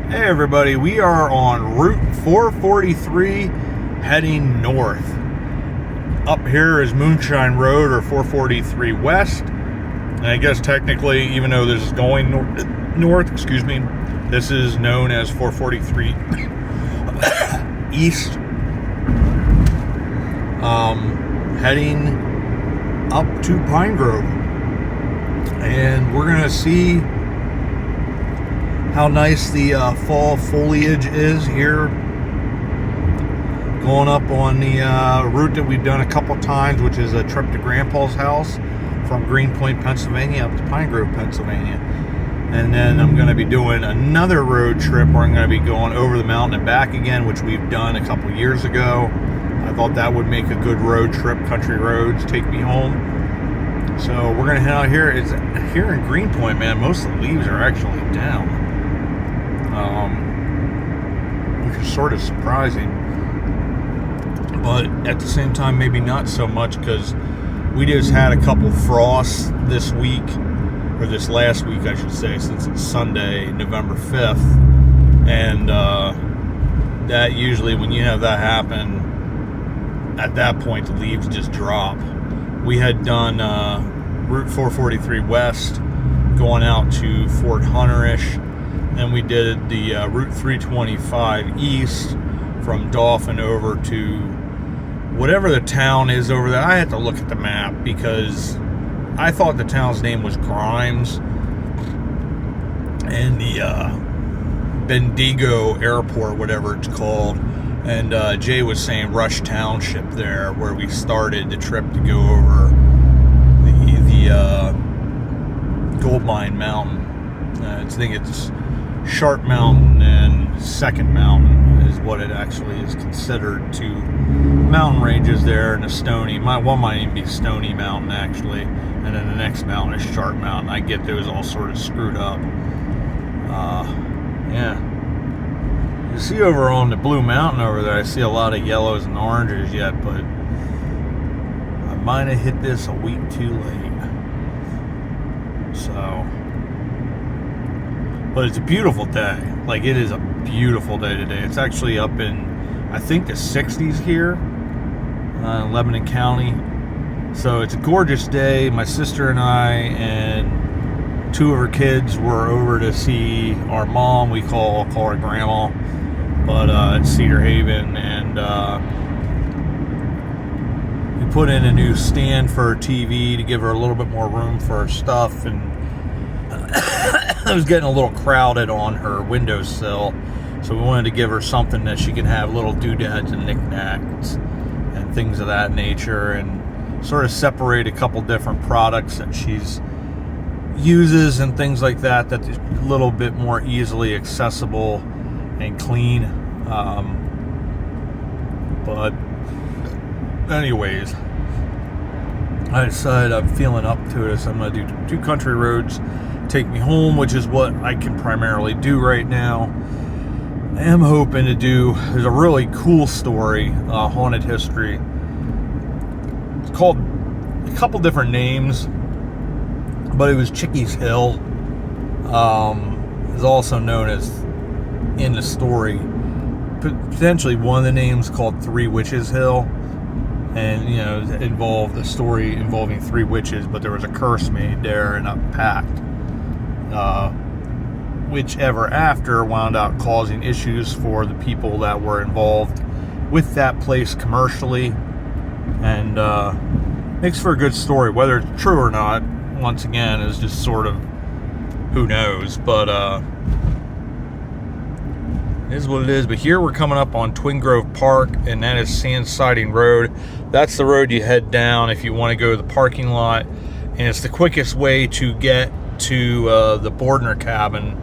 Hey everybody, we are on Route 443 heading north. Up here is Moonshine Road, or 443 West. And I guess technically, even though this is going north, this is known as 443 East. Heading up to Pine Grove. And we're going to see how nice the fall foliage is here, going up on the route that we've done a couple times, which is a trip to Grandpa's house from Greenpoint, Pennsylvania up to Pine Grove, Pennsylvania. And then I'm going to be doing another road trip where I'm going to be going over the mountain and back again, which we've done a couple years ago. I thought that would make a good road trip, country roads, take me home. So we're going to head out here. It's here in Greenpoint, man, most of the leaves are actually down. Which is sort of surprising, but at the same time maybe not so much, because we just had a couple frosts this week, or this last week I should say, since it's Sunday, November 5th, and that usually when you have that happen, at that point the leaves just drop. We had done Route 443 West going out to Fort Hunter-ish. Then we did the Route 325 East from Dauphin over to whatever the town is over there. I had to look at the map because I thought the town's name was Grimes, and the Bendigo Airport, whatever it's called. And Jay was saying Rush Township there, where we started the trip to go over the Gold Mine Mountain. I think it's Sharp Mountain and Second Mountain is what it actually is considered. Two mountain ranges there, and a Stony. One might even be Stony Mountain actually, and then the next mountain is Sharp Mountain. I get those all sort of screwed up. Yeah. You see over on the Blue Mountain over there, I see a lot of yellows and oranges yet, but I might have hit this a week too late. So. But it's a beautiful day. Like, it is a beautiful day today. It's actually up in, I think, the 60s here in Lebanon County. So it's a gorgeous day. My sister and I and two of her kids were over to see our mom. I'll call her grandma, but it's Cedar Haven. And we put in a new stand for her TV to give her a little bit more room for her stuff. And it was getting a little crowded on her windowsill, so we wanted to give her something that she can have little doodads and knickknacks and things of that nature, and sort of separate a couple different products that she's uses and things like that, that's a little bit more easily accessible and clean. But anyways, I decided I'm feeling up to it, so I'm going to do two country roads, take me home, which is what I can primarily do right now. I am hoping to do, there's a really cool story, haunted history. It's called a couple different names, but it was Chickies Hill. Is also known as, in the story, potentially one of the names called Three Witches Hill. And, you know, it involved a story involving three witches, but there was a curse made there and a pact. Which ever after wound up causing issues for the people that were involved with that place commercially. And makes for a good story. Whether it's true or not, once again, is just sort of who knows. But it is what it is. But here we're coming up on Twin Grove Park, and that is Sand Siding Road. That's the road you head down if you want to go to the parking lot, and it's the quickest way to get to the Bordner cabin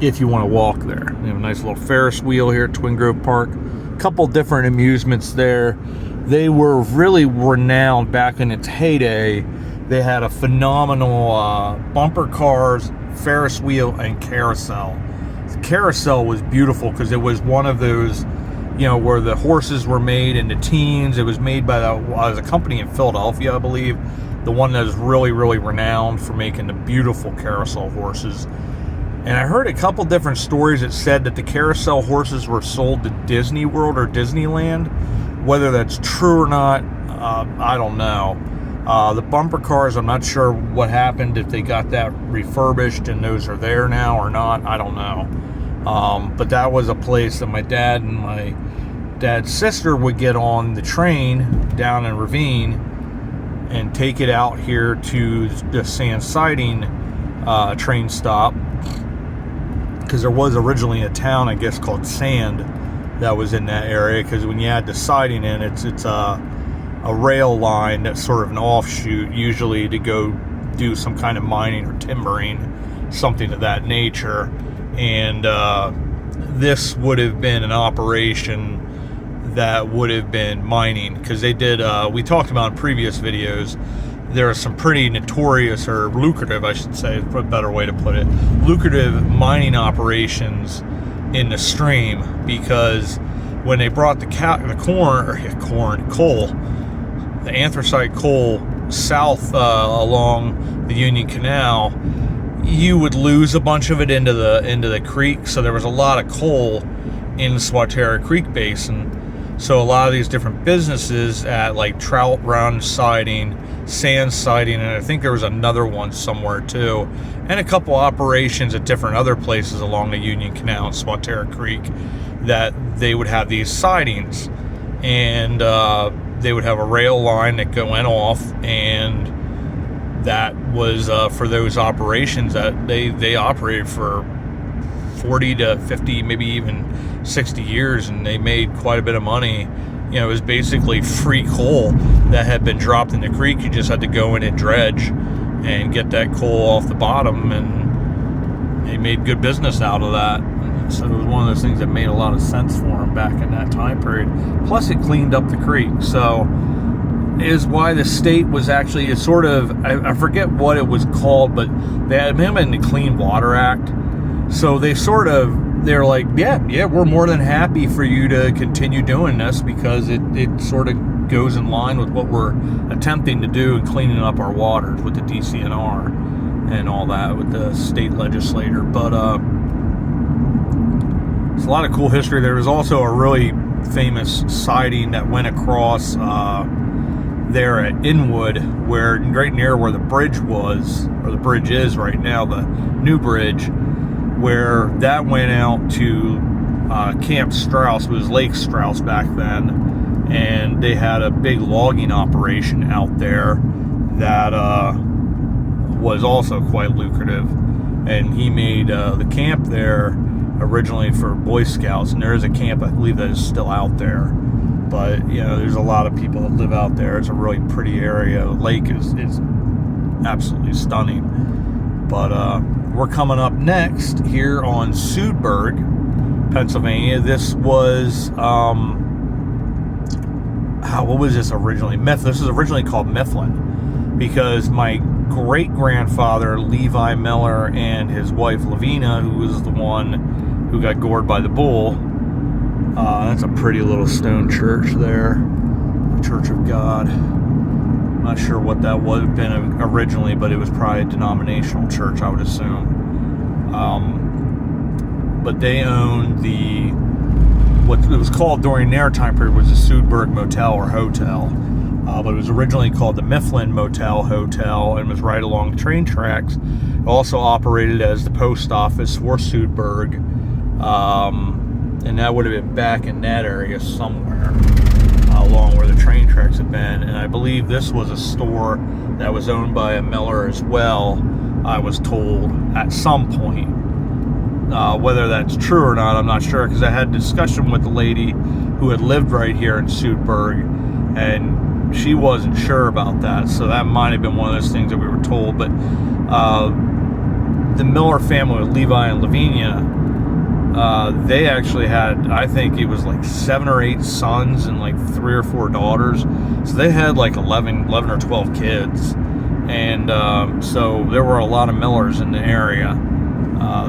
if you want to walk there. We have a nice little Ferris wheel here at Twin Grove Park. A couple different amusements there. They were really renowned back in its heyday. They had a phenomenal bumper cars, Ferris wheel, and carousel. The carousel was beautiful because it was one of those, you know, where the horses were made into teams. It was made by a company in Philadelphia, I believe. The one that is really, really renowned for making the beautiful carousel horses. And I heard a couple different stories that said that the carousel horses were sold to Disney World or Disneyland. Whether that's true or not, I don't know. The bumper cars, I'm not sure what happened, if they got that refurbished and those are there now or not. I don't know. But that was a place that my dad and my dad's sister would get on the train down in Ravine and take it out here to the Sand Siding train stop, because there was originally a town, I guess, called Sand that was in that area, because when you add the siding in, it's a rail line that's sort of an offshoot, usually to go do some kind of mining or timbering, something of that nature. And this would have been an operation that would have been mining, because they did, we talked about in previous videos, there are some pretty notorious, or lucrative, I should say, a better way to put it, lucrative mining operations in the stream, because when they brought the coal, the anthracite coal south along the Union Canal, you would lose a bunch of it into the creek. So there was a lot of coal in the Swatara Creek Basin. So a lot of these different businesses at like Trout Run Siding, Sand Siding, and I think there was another one somewhere too, and a couple operations at different other places along the Union Canal and Swatara Creek, that they would have these sidings, and they would have a rail line that went off, and that was for those operations that they operated for 40 to 50, maybe even 60 years, and they made quite a bit of money. You know, it was basically free coal that had been dropped in the creek. You just had to go in and dredge and get that coal off the bottom, and they made good business out of that. So it was one of those things that made a lot of sense for them back in that time period. Plus it cleaned up the creek. So is why the state was actually, it's sort of, I forget what it was called, but they had been in the Clean Water Act. So they're like, yeah, we're more than happy for you to continue doing this, because it sort of goes in line with what we're attempting to do in cleaning up our waters with the DCNR and all that with the state legislator. But it's a lot of cool history. There was also a really famous siding that went across there at Inwood, where right near where the bridge was, or the bridge is right now, the new bridge, where that went out to Camp Strauss. It was Lake Strauss back then, and they had a big logging operation out there that was also quite lucrative. And he made the camp there originally for Boy Scouts, and there is a camp, I believe, that is still out there. But you know, there's a lot of people that live out there. It's a really pretty area. The lake is absolutely stunning. But we're coming up next here on Sudburg, Pennsylvania. This was what was this originally? This was originally called Mifflin, because my great-grandfather Levi Miller and his wife Lavina, who was the one who got gored by the bull, that's a pretty little stone church there, the Church of God. I'm not sure what that would have been originally, but it was probably a denominational church, I would assume. But they owned what it was called during their time period was the Sudburg Motel or Hotel. But it was originally called the Mifflin Motel Hotel, and was right along the train tracks. It also operated as the post office for Sudburg, and that would have been back in that area somewhere along where the train tracks had been. And I believe this was a store that was owned by a Miller as well, I was told, at some point. Whether that's true or not, I'm not sure, because I had a discussion with the lady who had lived right here in Sudburg, and she wasn't sure about that. So that might have been one of those things that we were told. But the Miller family with Levi and Lavinia, they actually had, I think it was like 7 or 8 sons and like 3 or 4 daughters. So they had like 11 or 12 kids. And so there were a lot of Millers in the area.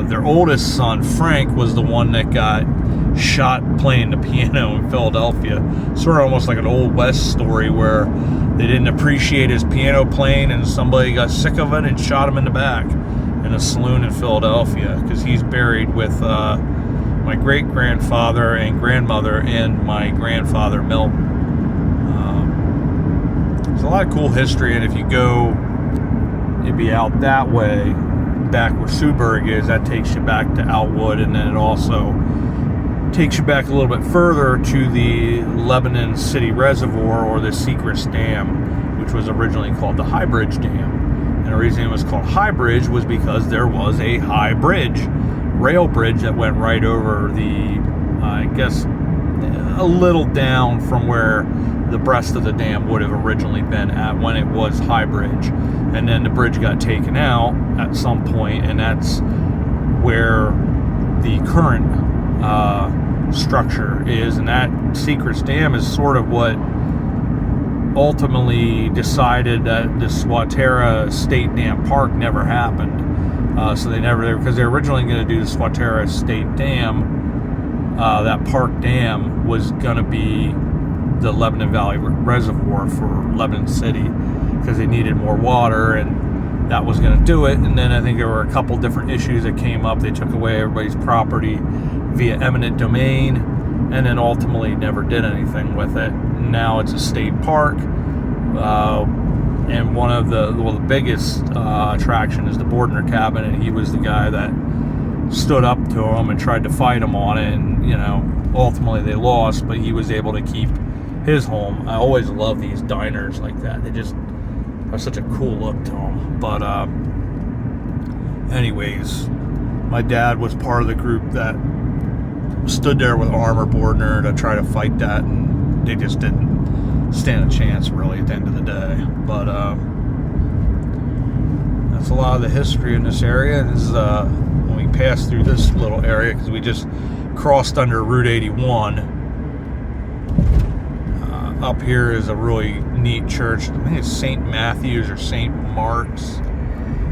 Their oldest son, Frank, was the one that got shot playing the piano in Philadelphia. Sort of almost like an Old West story where they didn't appreciate his piano playing and somebody got sick of it and shot him in the back. And in a saloon in Philadelphia, because he's buried with my great-grandfather and grandmother and my grandfather, Milt. There's a lot of cool history, and if you go, you'd be out that way, back where Suburg is, that takes you back to Outwood, and then it also takes you back a little bit further to the Lebanon City Reservoir, or the Secrest Dam, which was originally called the High Bridge Dam. And the reason it was called High Bridge was because there was a high bridge, rail bridge, that went right over the, I guess, a little down from where the breast of the dam would have originally been at when it was High Bridge. And then the bridge got taken out at some point, and that's where the current structure is. And that Secrest Dam is sort of what ultimately decided that the Swatara State Dam Park never happened. So they never, because they were originally going to do the Swatara State Dam. That park dam was going to be the Lebanon Valley Reservoir for Lebanon City, because they needed more water, and that was going to do it. And then I think there were a couple different issues that came up. They took away everybody's property via eminent domain, and then ultimately never did anything with it. Now it's a state park, and one of the biggest attraction is the Bordner cabin, and he was the guy that stood up to him and tried to fight him on it, and ultimately they lost, but he was able to keep his home. I always love these diners like that. They just have such a cool look to them. But anyways, my dad was part of the group that stood there with Armor Bordner to try to fight that, and they just didn't stand a chance really at the end of the day. But that's a lot of the history in this area. And this is when we passed through this little area, because we just crossed under Route 81. Up here is a really neat church. I think it's St. Matthew's or St. Mark's.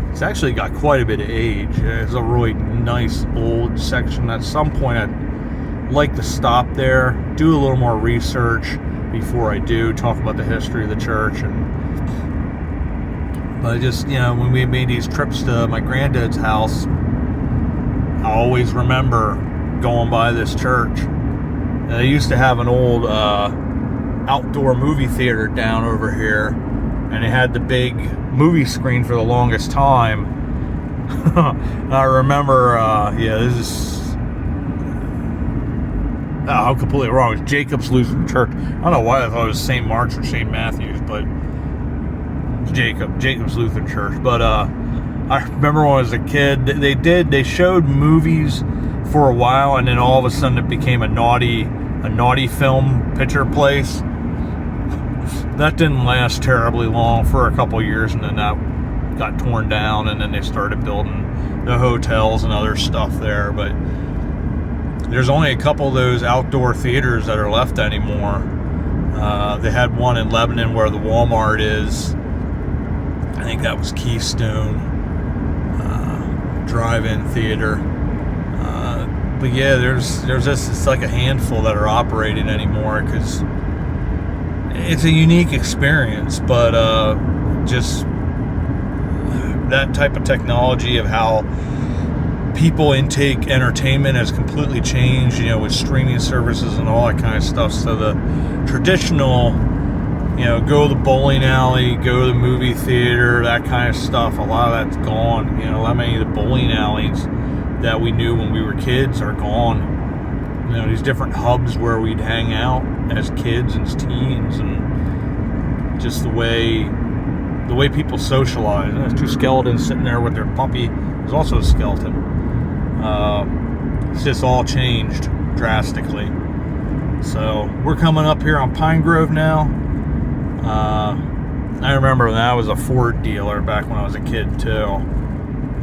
It's actually got quite a bit of age. It's a really nice old section. At some point I'd like to stop there, do a little more research before I do talk about the history of the church. But just, when we made these trips to my granddad's house, I always remember going by this church. And they used to have an old outdoor movie theater down over here, and it had the big movie screen for the longest time. I remember, this is, I'm completely wrong. It's Jacob's Lutheran Church. I don't know why I thought it was St. Mark's or St. Matthew's, but it's Jacob's Lutheran Church. But I remember when I was a kid, they showed movies for a while, and then all of a sudden it became a naughty film picture place. That didn't last terribly long, for a couple years, and then that got torn down, and then they started building the hotels and other stuff there. But there's only a couple of those outdoor theaters that are left anymore. They had one in Lebanon where the Walmart is. I think that was Keystone Drive-In Theater. But yeah, there's just, it's like a handful that are operating anymore, because it's a unique experience. But just that type of technology of how people intake entertainment has completely changed, with streaming services and all that kind of stuff. So the traditional, go to the bowling alley, go to the movie theater, that kind of stuff, a lot of that's gone. A lot many of the bowling alleys that we knew when we were kids are gone. These different hubs where we'd hang out as kids and as teens, and just the way people socialize. And there's two skeletons sitting there with their puppy, who's also a skeleton. It's just all changed drastically. So we're coming up here on Pine Grove now. I remember when I was a Ford dealer back when I was a kid too.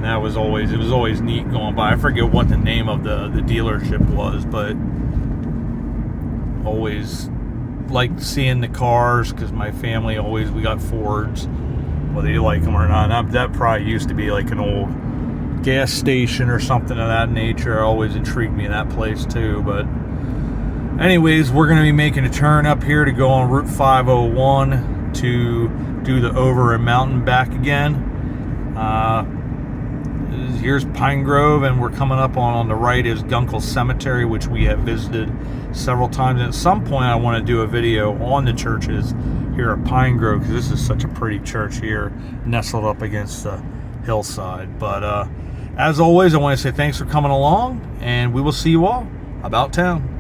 It was always neat going by. I forget what the name of the dealership was, but always liked seeing the cars, because my family we got Fords, whether you like them or not. That probably used to be like an old gas station or something of that nature. Always intrigued me, that place too. But anyways, we're going to be making a turn up here to go on Route 501 to do the over and mountain back again. here's Pine Grove, and we're coming up on the right is Gunkel Cemetery, which we have visited several times. And at some point I want to do a video on the churches here at Pine Grove, because this is such a pretty church here, nestled up against the hillside. But as always, I want to say thanks for coming along, and we will see you all about town.